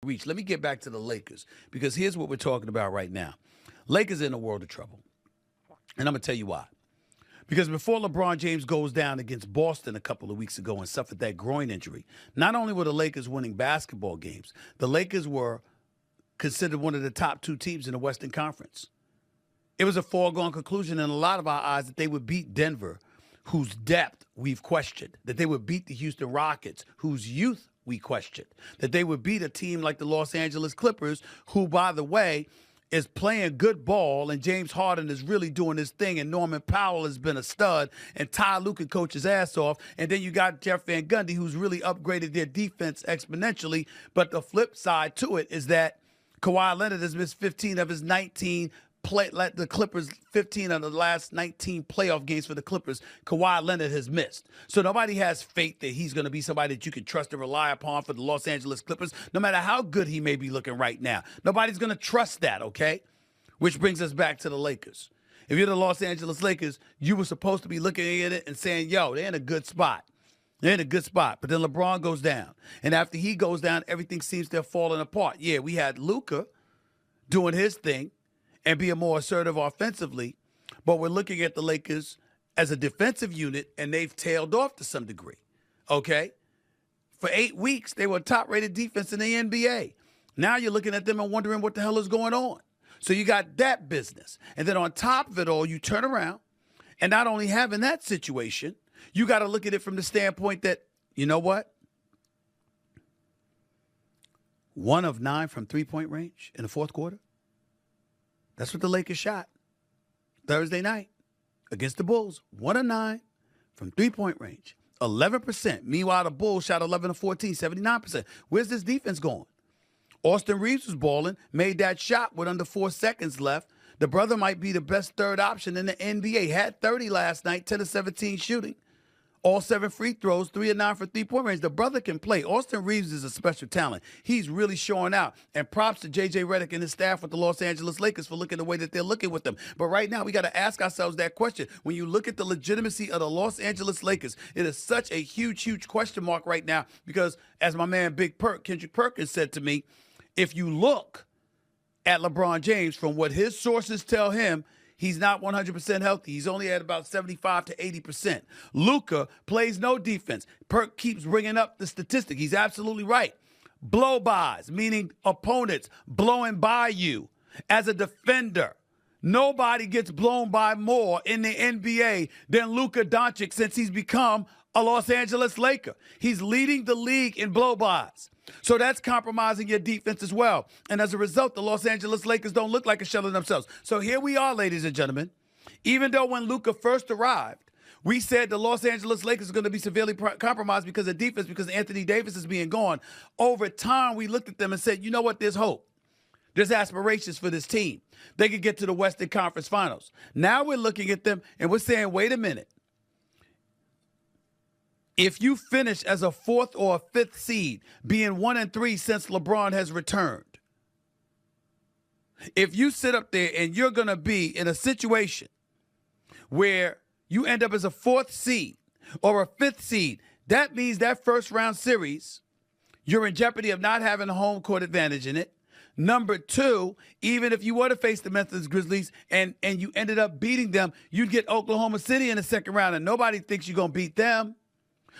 reach. Let me get back to the Lakers, because here's what we're talking about right now. Lakers in a world of trouble. And I'm going to tell you why. Because before LeBron James goes down against Boston a couple of weeks ago and suffered that groin injury, not only were the Lakers winning basketball games, the Lakers were considered one of the top 2 teams in the Western Conference. It was a foregone conclusion in a lot of our eyes that they would beat Denver, whose depth we've questioned, that they would beat the Houston Rockets, whose youth we questioned, that they would beat a team like the Los Angeles Clippers, who, by the way, is playing good ball, and James Harden is really doing his thing, and Norman Powell has been a stud, and Ty Lue can coach his ass off, and then you got Jeff Van Gundy, who's really upgraded their defense exponentially. But the flip side to it is that Kawhi Leonard has missed 15 of his 19 let the Clippers, 15 of the last 19 playoff games for the Clippers, Kawhi Leonard has missed. So nobody has faith that he's going to be somebody that you can trust and rely upon for the Los Angeles Clippers, no matter how good he may be looking right now. Nobody's going to trust that, okay? Which brings us back to the Lakers. If you're the Los Angeles Lakers, you were supposed to be looking at it and saying, yo, they're in a good spot. They're in a good spot. But then LeBron goes down. And after he goes down, everything seems to have fallen apart. Yeah, we had Luka doing his thing and being more assertive offensively, but we're looking at the Lakers as a defensive unit, and they've tailed off to some degree, okay? For 8 weeks, they were a top-rated defense in the NBA. Now you're looking at them and wondering what the hell is going on. So you got that business. And then on top of it all, you turn around, and not only having that situation, you got to look at it from the standpoint that, you know what? 1 of 9 from three-point range in the fourth quarter. That's what the Lakers shot Thursday night against the Bulls. 1 of 9 from three-point range, 11%. Meanwhile, the Bulls shot 11 of 14, 79%. Where's this defense going? Austin Reeves was balling, made that shot with under 4 seconds left. The brother might be the best third option in the NBA. Had 30 last night, 10 of 17 shooting. All 7 free throws, 3 of 9 for three-point range. The brother can play. Austin Reeves is a special talent. He's really showing out. And props to J.J. Redick and his staff with the Los Angeles Lakers for looking the way that they're looking with them. But right now, we got to ask ourselves that question. When you look at the legitimacy of the Los Angeles Lakers, it is such a huge, huge question mark right now because, as my man Kendrick Perkins said to me, if you look at LeBron James, from what his sources tell him, he's not 100% healthy. He's only at about 75 to 80%. Luka plays no defense. Perk keeps bringing up the statistic. He's absolutely right. Blow-bys, meaning opponents blowing by you. As a defender, nobody gets blown by more in the NBA than Luka Doncic since he's become a Los Angeles Laker. He's leading the league in blow-bys. So that's compromising your defense as well. And as a result, the Los Angeles Lakers don't look like a shell of themselves. So here we are, ladies and gentlemen. Even though when Luka first arrived, we said the Los Angeles Lakers are going to be severely compromised because of defense, because Anthony Davis is being gone. Over time, we looked at them and said, you know what, there's hope. There's aspirations for this team. They could get to the Western Conference Finals. Now we're looking at them and we're saying, wait a minute. If you finish as a 4th or a 5th seed, being 1 and 3 since LeBron has returned, if you sit up there and you're going to be in a situation where you end up as a 4th seed or a 5th seed, that means that first round series, you're in jeopardy of not having a home court advantage in it. Number 2, even if you were to face the Memphis Grizzlies and you ended up beating them, you'd get Oklahoma City in the second round, and nobody thinks you're going to beat them.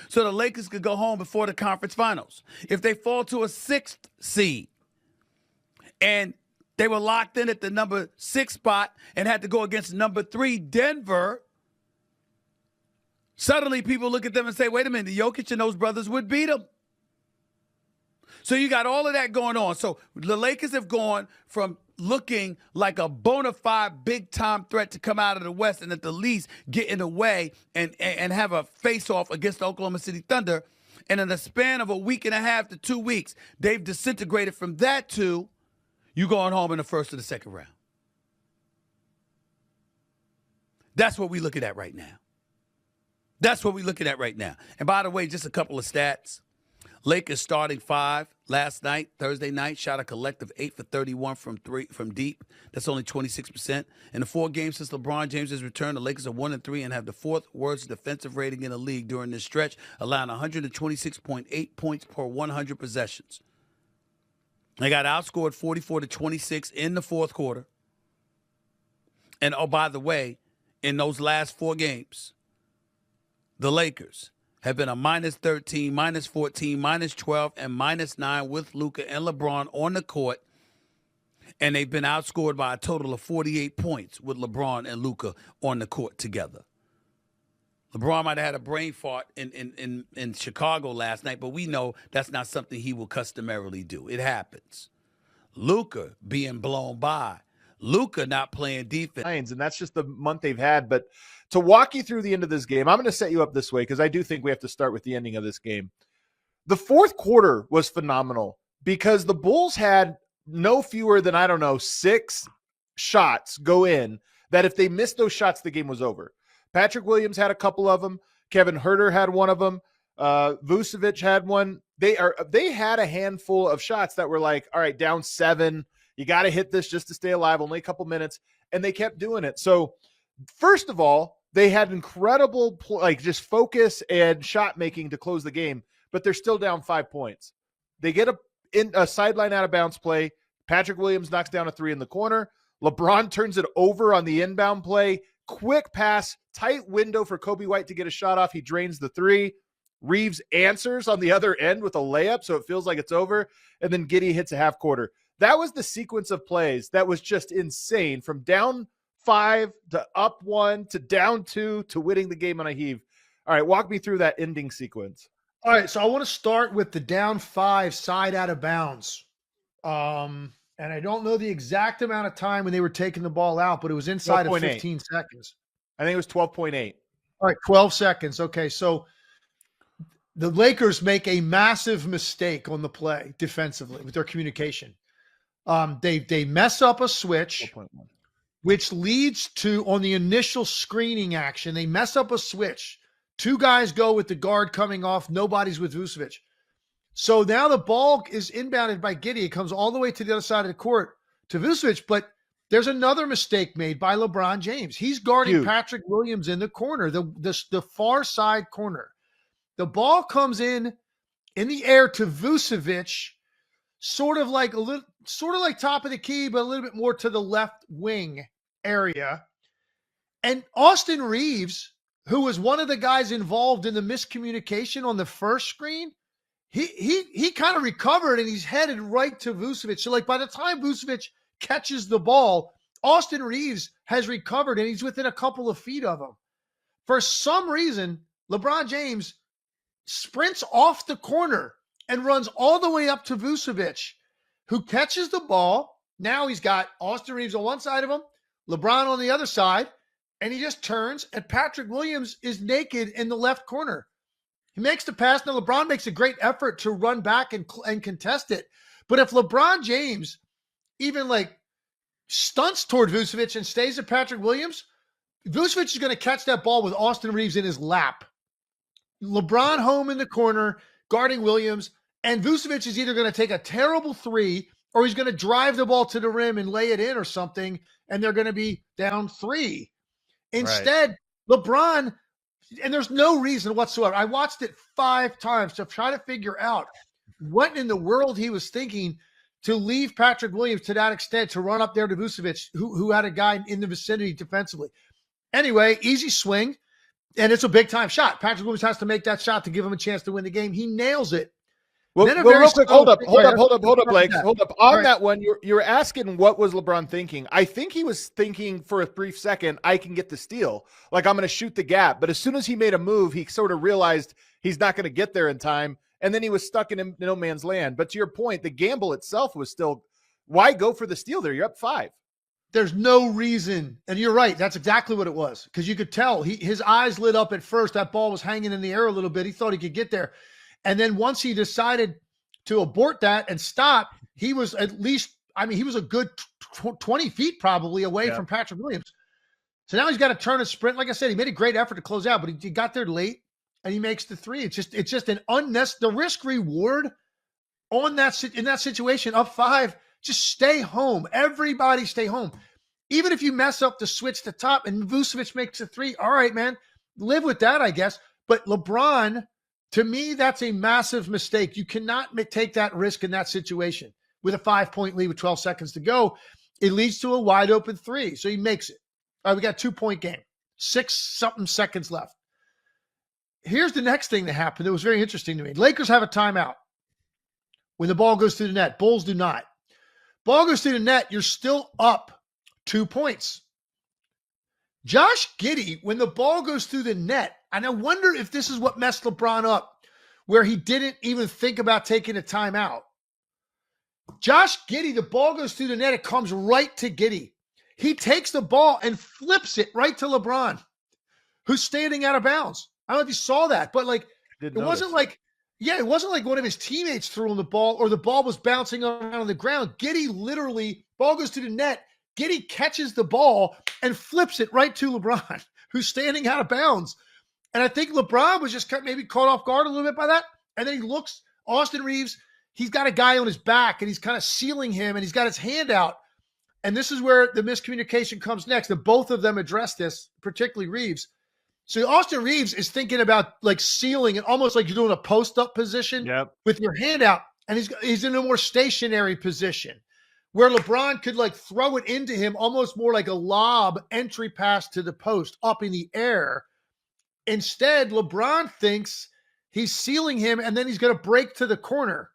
So the Lakers could go home before the conference finals. If they fall to a 6th seed and they were locked in at the number 6 spot and had to go against number 3 Denver, suddenly people look at them and say, wait a minute, Jokic and those brothers would beat them. So you got all of that going on. So the Lakers have gone from looking like a bona fide big-time threat to come out of the West and at the least get in the way and have a face-off against the Oklahoma City Thunder. And in the span of a week and a half to 2 weeks, they've disintegrated from that to you going home in the first or the second round. That's what we're looking at right now. That's what we're looking at right now. And by the way, just a couple of stats. Lakers starting 5 last night, Thursday night, shot a collective 8 for 31 from deep. That's only 26%. In the 4 games since LeBron James has returned, the Lakers are 1 and 3 and have the 4th worst defensive rating in the league during this stretch, allowing 126.8 points per 100 possessions. They got outscored 44-26 in the fourth quarter. And, oh, by the way, in those last 4 games, the Lakers have been a -13, -14, -12, and -9 with Luka and LeBron on the court. And they've been outscored by a total of 48 points with LeBron and Luka on the court together. LeBron might have had a brain fart in Chicago last night, but we know that's not something he will customarily do. It happens. Luka being blown by. Luka not playing defense. And that's just the month they've had. But to walk you through the end of this game, I'm going to set you up this way because I do think we have to start with the ending of this game. The fourth quarter was phenomenal because the Bulls had no fewer than, 6 shots go in that if they missed those shots, the game was over. Patrick Williams had a couple of them. Kevin Huerter had one of them. Vucevic had one. They had a handful of shots that were like, all right, down 7. You got to hit this just to stay alive, only a couple minutes. And they kept doing it. So first of all, they had incredible just focus and shot making to close the game, but they're still down 5 points. They get a sideline out of bounds play. Patrick Williams knocks down a 3 in the corner. LeBron turns it over on the inbound play. Quick pass, tight window for Kobe White to get a shot off. He drains the 3. Reeves answers on the other end with a layup, so it feels like it's over. And then Giddey hits a half quarter. That was the sequence of plays that was just insane, from down 5 to up 1 to down 2 to winning the game on a heave. All right, walk me through that ending sequence. All right, so I want to start with the down 5 side out of bounds. And I don't know the exact amount of time when they were taking the ball out, but it was inside of 15 seconds. I think it was 12.8. All right, 12 seconds. Okay, so the Lakers make a massive mistake on the play defensively with their communication. They mess up a switch, which leads to, on the initial screening action, they mess up a switch. 2 guys go with the guard coming off. Nobody's with Vucevic. So now the ball is inbounded by Giddey. It comes all the way to the other side of the court to Vucevic, but there's another mistake made by LeBron James. He's guarding Patrick Williams in the corner, the far side corner. The ball comes in the air to Vucevic, sort of like top of the key, but a little bit more to the left wing area. And Austin Reeves, who was one of the guys involved in the miscommunication on the first screen, he kind of recovered and he's headed right to Vucevic. So by the time Vucevic catches the ball, Austin Reeves has recovered and he's within a couple of feet of him. For some reason, LeBron James sprints off the corner and runs all the way up to Vucevic, who catches the ball. Now he's got Austin Reeves on one side of him, LeBron on the other side, and he just turns, and Patrick Williams is naked in the left corner. He makes the pass. Now, LeBron makes a great effort to run back and contest it. But if LeBron James even stunts toward Vucevic and stays at Patrick Williams, Vucevic is going to catch that ball with Austin Reeves in his lap. LeBron home in the corner, guarding Williams, and Vucevic is either going to take a terrible 3 or he's going to drive the ball to the rim and lay it in or something, and they're going to be down 3. Instead, LeBron, and there's no reason whatsoever. I watched it 5 times to try to figure out what in the world he was thinking to leave Patrick Williams to that extent, to run up there to Vucevic, who had a guy in the vicinity defensively. Anyway, easy swing, and it's a big-time shot. Patrick Williams has to make that shot to give him a chance to win the game. He nails it. Well, real quick, hold up, Blake. Hold up. On that one, you're asking what was LeBron thinking. I think he was thinking for a brief second, I can get the steal. I'm going to shoot the gap. But as soon as he made a move, he sort of realized he's not going to get there in time. And then he was stuck in no man's land. But to your point, the gamble itself was still, why go for the steal there? You're up 5. There's no reason. And you're right. That's exactly what it was. Because you could tell his eyes lit up at first. That ball was hanging in the air a little bit. He thought he could get there. And then once he decided to abort that and stop, he was at least, he was a good 20 feet probably away from Patrick Williams. So now he's got to turn a sprint. Like I said, he made a great effort to close out, but he got there late and he makes the 3. It's just an unnecessary, the risk reward in that situation, up 5, just stay home. Everybody stay home. Even if you mess up the switch to top and Vucevic makes a 3, all right, man, live with that, I guess. But LeBron, to me, that's a massive mistake. You cannot take that risk in that situation. with a 5-point lead with 12 seconds to go. It leads to a wide open three. So he makes it. All right, we got a 2-point game, 6-something seconds left. Here's the next thing that happened that was very interesting to me. Lakers have a timeout when the ball goes through the net. Bulls do not. Ball goes through the net, you're still up 2 points. Josh Giddey, when the ball goes through the net, and I wonder if this is what messed LeBron up, where he didn't even think about taking a timeout. Josh Giddey, the ball goes through the net, it comes right to Giddey. He takes the ball and flips it right to LeBron, who's standing out of bounds. I don't know if you saw that, but it wasn't like one of his teammates threw him the ball or the ball was bouncing around on the ground. Giddey literally, ball goes to the net, Giddey catches the ball and flips it right to LeBron, who's standing out of bounds. And I think LeBron was just maybe caught off guard a little bit by that. And then he looks, Austin Reeves, he's got a guy on his back and he's kind of sealing him and he's got his hand out. And this is where the miscommunication comes next. And both of them address this, particularly Reeves. So Austin Reeves is thinking about sealing it, almost like you're doing a post-up position with your hand out. And he's in a more stationary position where LeBron could throw it into him almost more like a lob entry pass to the post up in the air. Instead, LeBron thinks he's sealing him and then he's going to break to the corner.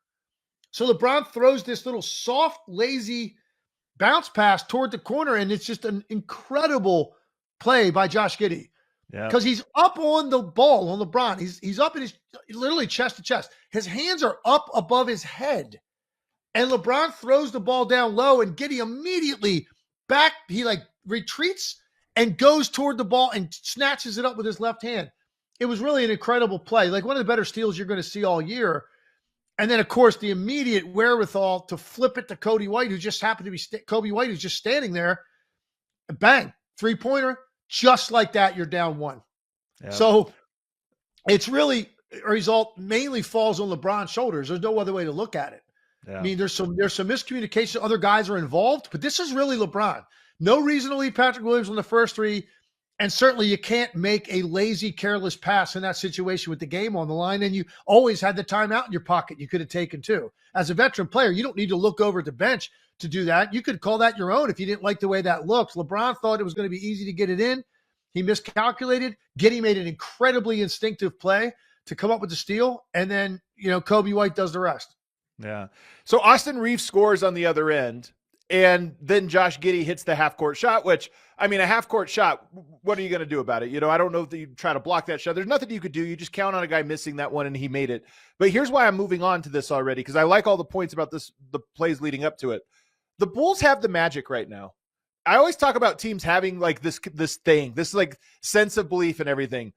So LeBron throws this little soft, lazy bounce pass toward the corner, and it's just an incredible play by Josh Giddey. Because he's up on the ball on LeBron. He's up in his literally chest to chest. His hands are up above his head. And LeBron throws the ball down low, and Giddey immediately back. He retreats and goes toward the ball and snatches it up with his left hand. It was really an incredible play. One of the better steals you're going to see all year. And then, of course, the immediate wherewithal to flip it to Coby White, who just happened to be Coby White, who's just standing there. Bang, 3-pointer. Just like that, you're down 1. Yep. So it's really a result mainly falls on LeBron's shoulders. There's no other way to look at it. Yeah. I mean, there's some miscommunication. Other guys are involved, but this is really LeBron. No reason to leave Patrick Williams on the first 3. And certainly you can't make a lazy, careless pass in that situation with the game on the line. And you always had the timeout in your pocket you could have taken too. As a veteran player, you don't need to look over at the bench to do that. You could call that your own if you didn't like the way that looks. LeBron thought it was going to be easy to get it in. He miscalculated. Giddey made an incredibly instinctive play to come up with the steal. And then, Coby White does the rest. Yeah. So Austin Reeves scores on the other end. And then Josh Giddey hits the half-court shot, which, a half-court shot, what are you going to do about it? I don't know if you try to block that shot. There's nothing you could do. You just count on a guy missing that one, and he made it. But here's why I'm moving on to this already, because I like all the points about the plays leading up to it. The Bulls have the magic right now. I always talk about teams having this thing, this sense of belief and everything.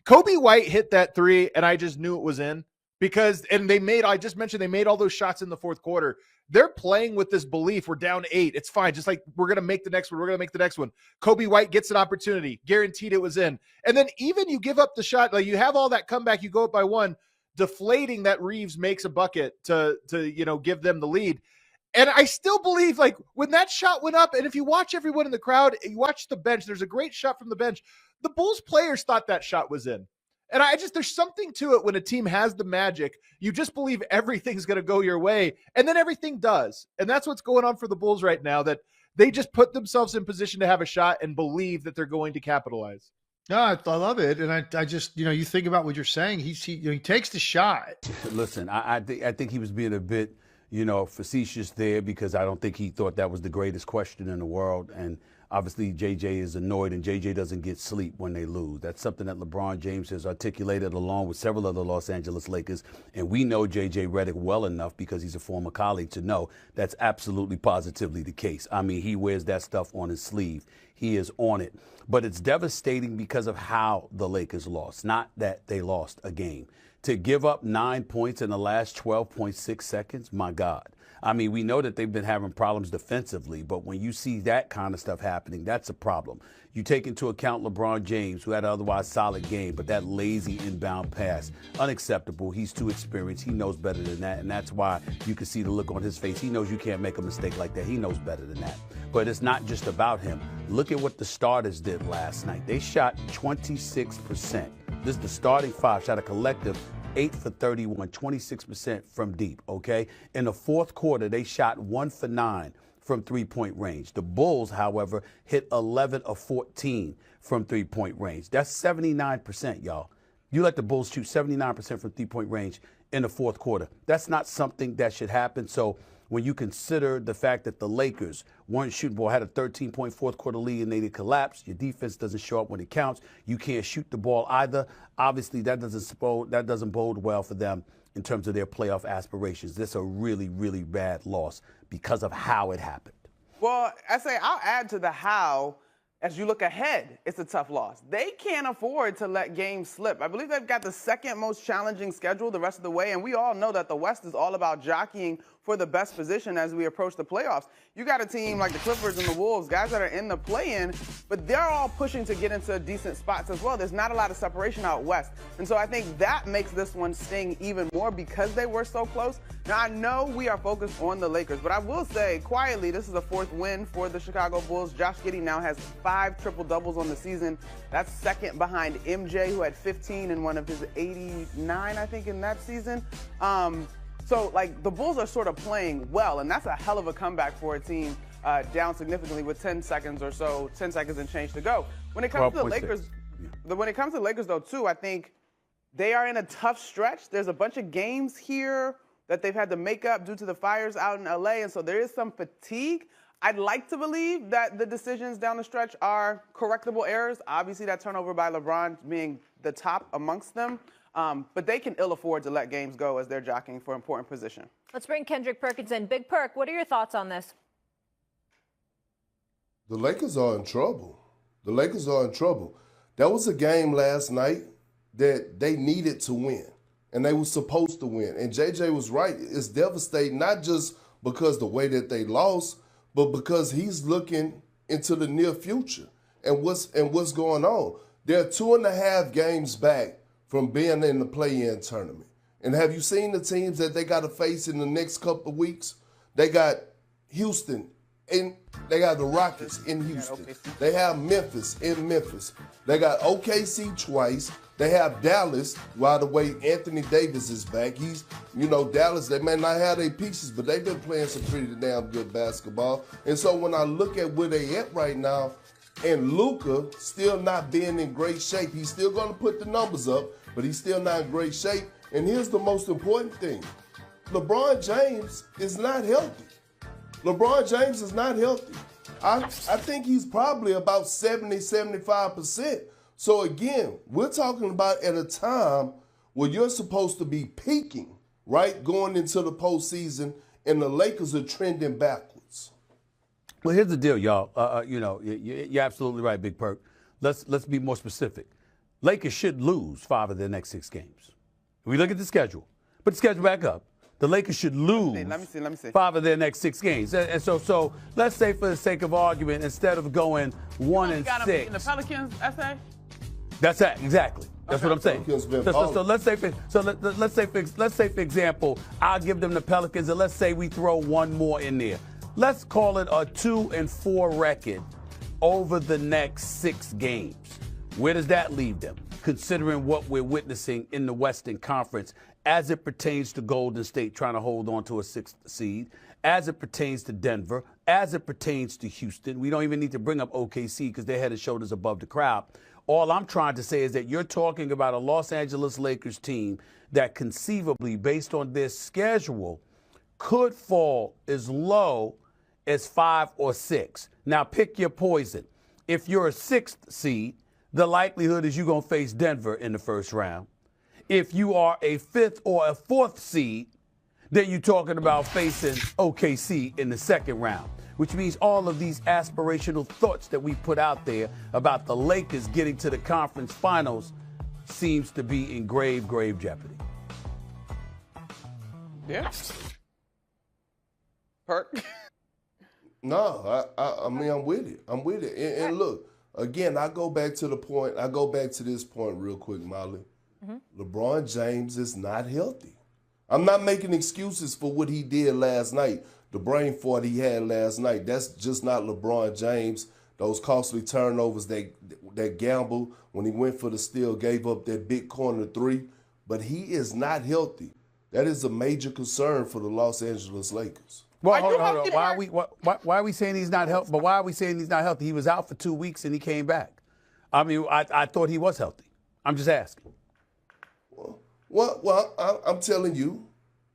Coby White hit that 3, and I just knew it was in I just mentioned they made all those shots in the fourth quarter. They're playing with this belief. We're down 8. It's fine. Just we're going to make the next one. We're going to make the next one. Coby White gets an opportunity. Guaranteed it was in. And then even you give up the shot, you have all that comeback, you go up by 1, deflating that Reeves makes a bucket to give them the lead. And I still believe when that shot went up, and if you watch everyone in the crowd, you watch the bench, there's a great shot from the bench. The Bulls players thought that shot was in. And there's something to it when a team has the magic. You just believe everything's going to go your way, and then everything does. And that's what's going on for the Bulls right now, that they just put themselves in position to have a shot and believe that they're going to capitalize. No, I love it. And I just, you think about what you're saying. He takes the shot. Listen, I think he was being a bit, facetious there, because I don't think he thought that was the greatest question in the world. And obviously, JJ is annoyed, and JJ doesn't get sleep when they lose. That's something that LeBron James has articulated along with several other Los Angeles Lakers. And we know JJ Redick well enough, because he's a former colleague, to know that's absolutely positively the case. He wears that stuff on his sleeve. He is on it. But it's devastating because of how the Lakers lost, not that they lost a game. To give up 9 points in the last 12.6 seconds, my God. We know that they've been having problems defensively, but when you see that kind of stuff happening, that's a problem. You take into account LeBron James, who had an otherwise solid game, but that lazy inbound pass, unacceptable. He's too experienced. He knows better than that, and that's why you can see the look on his face. He knows you can't make a mistake like that. He knows better than that. But it's not just about him. Look at what the starters did last night. They shot 26%. This is the starting 5, shot a collective 8 for 31, 26% from deep, okay? In the fourth quarter, they shot 1 for 9 from three-point range. The Bulls, however, hit 11 of 14 from three-point range. That's 79%, y'all. You let the Bulls shoot 79% from three-point range in the fourth quarter. That's not something that should happen. So when you consider the fact that the Lakers weren't shooting ball, had a 13-point fourth quarter lead and they collapsed, your defense doesn't show up when it counts. You can't shoot the ball either. Obviously, that doesn't bode well for them in terms of their playoff aspirations. This is a really, really bad loss because of how it happened. Well, I'll add to the how. As you look ahead, it's a tough loss. They can't afford to let games slip. I believe they've got the second most challenging schedule the rest of the way, and we all know that the West is all about jockeying for the best position as we approach the playoffs. You got a team like the Clippers and the Wolves, guys that are in the play-in, but they're all pushing to get into decent spots as well. There's not a lot of separation out West. And so I think that makes this one sting even more because they were so close. Now, I know we are focused on the Lakers, but I will say, quietly, this is a fourth win for the Chicago Bulls. Josh Giddey now has 5 triple-doubles on the season. That's second behind MJ, who had 15 in one of his 89, I think, in that season. So, the Bulls are sort of playing well, and that's a hell of a comeback for a team down significantly with 10 seconds or so, 10 seconds and change to go. When it comes to the Lakers, though, too, I think they are in a tough stretch. There's a bunch of games here that they've had to make up due to the fires out in L.A., and so there is some fatigue. I'd like to believe that the decisions down the stretch are correctable errors. Obviously, that turnover by LeBron being the top amongst them. But they can ill afford to let games go as they're jockeying for important position. Let's bring Kendrick Perkins in. Big Perk, what are your thoughts on this? The Lakers are in trouble. The Lakers are in trouble. That was a game last night that they needed to win, and they were supposed to win. And JJ was right. It's devastating, not just because the way that they lost, but because he's looking into the near future and what's going on. They're 2.5 games back from being in the play-in tournament. And have you seen the teams that they got to face in the next couple of weeks? They got Houston, and they got the Rockets in Houston. They have Memphis in Memphis. They got OKC twice. They have Dallas, by the way, Anthony Davis is back. Dallas, they may not have their pieces, but they've been playing some pretty damn good basketball. And so when I look at where they at right now, and Luka still not being in great shape, he's still going to put the numbers up, but he's still not in great shape. And here's the most important thing. LeBron James is not healthy. LeBron James is not healthy. I think he's probably about 70-75%. So again, we're talking about at a time where you're supposed to be peaking, right, going into the postseason, and the Lakers are trending backwards. Well, here's the deal, y'all. You're absolutely right, Big Perk. Let's be more specific. Lakers should lose 5 of their next 6 games. If we look at the schedule, put the schedule back up. The Lakers should lose let me see. 5 of their next 6 games. And so let's say, for the sake of argument, instead of going 1 and 6. In the Pelicans essay? That's that, exactly. That's what I'm saying. So let's say for example, I'll give them the Pelicans, and let's say we throw one more in there. Let's call it a 2-4 record over the next 6 games. Where does that leave them, considering what we're witnessing in the Western Conference as it pertains to Golden State trying to hold on to a 6th seed, as it pertains to Denver, as it pertains to Houston? We don't even need to bring up OKC because they're head and shoulders above the crowd. All I'm trying to say is that you're talking about a Los Angeles Lakers team that conceivably, based on their schedule, could fall as low as 5 or 6. Now, pick your poison. If you're a 6th seed, the likelihood is you're going to face Denver in the first round. If you are a 5th or a 4th seed, then you're talking about facing OKC in the second round, which means all of these aspirational thoughts that we put out there about the Lakers getting to the conference finals seems to be in grave jeopardy. Yeah. Perk? No, I mean, I'm with it. And look, again, I go back to this point real quick, Molly. Mm-hmm. LeBron James is not healthy. I'm not making excuses for what he did last night, the brain fart he had last night. That's just not LeBron James. Those costly turnovers, that gamble when he went for the steal, gave up that big corner 3. but he is not healthy. That is a major concern for the Los Angeles Lakers. Well, hold on. Why are we saying he's not healthy? But why are we saying he's not healthy? He was out for 2 weeks and he came back. I mean, I thought he was healthy. I'm just asking. Well, I'm telling you,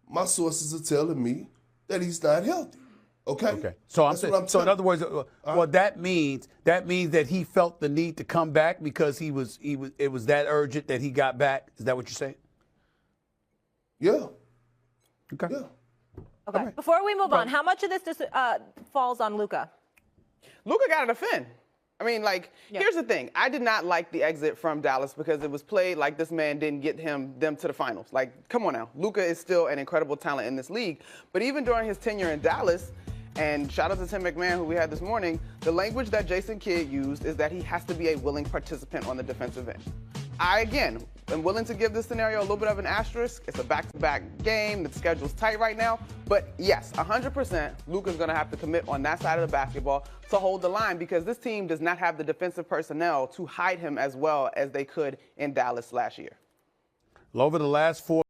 my sources are telling me that he's not healthy. Okay. So in other words, that means that he felt the need to come back because it was that urgent that he got back. Is that what you're saying? Yeah. Okay. Yeah. Okay. Right. Before we move on, how much of this falls on Luka? Luka got to defend. I mean, here's the thing. I did not like the exit from Dallas because it was played like this man didn't get them to the finals. Like, come on now. Luka is still an incredible talent in this league. But even during his tenure in Dallas, and shout out to Tim McMahon, who we had this morning, the language that Jason Kidd used is that he has to be a willing participant on the defensive end. I, again, am willing to give this scenario a little bit of an asterisk. It's a back-to-back game. The schedule's tight right now. But, yes, 100%, Luka's going to have to commit on that side of the basketball to hold the line because this team does not have the defensive personnel to hide him as well as they could in Dallas last year. Over the last 4